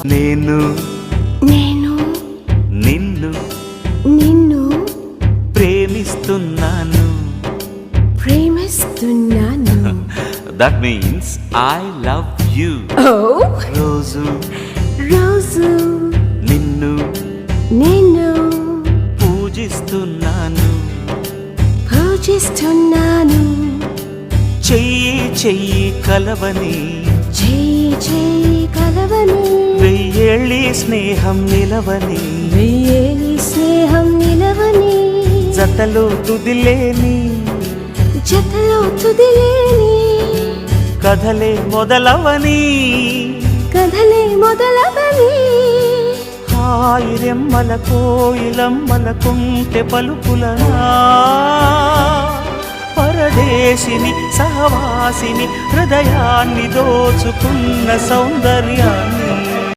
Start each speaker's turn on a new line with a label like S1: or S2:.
S1: నేను
S2: నేను
S1: నిన్ను
S2: నిన్ను
S1: ప్రేమిస్తున్నాను.
S2: ప్రేమిస్తున్నాను.
S1: That means I love you.
S2: ఓ
S1: రోజు
S2: రోజు
S1: నిన్ను
S2: నిన్ను
S1: పూజిస్తున్నాను.
S2: పూజిస్తున్నాను.
S1: చెయ్యి చెయ్యి కలవని
S2: చెయ్యి చెయ్యి కలవని
S1: వెయ్యేళ్ళి స్నేహం నిలవని
S2: వెయ్యేలి స్నేహం నిలవని
S1: జతలో తుదిలేని
S2: జతలో తుదిలేని
S1: కథలే మొదలవని
S2: కథలే మొదలవని
S1: హాయి రెమ్మల కోయిలమ్మల కుంటె పలుకులనా పరదేశిని సహవాసిని హృదయాన్ని దోచుకున్న సౌందర్యాన్ని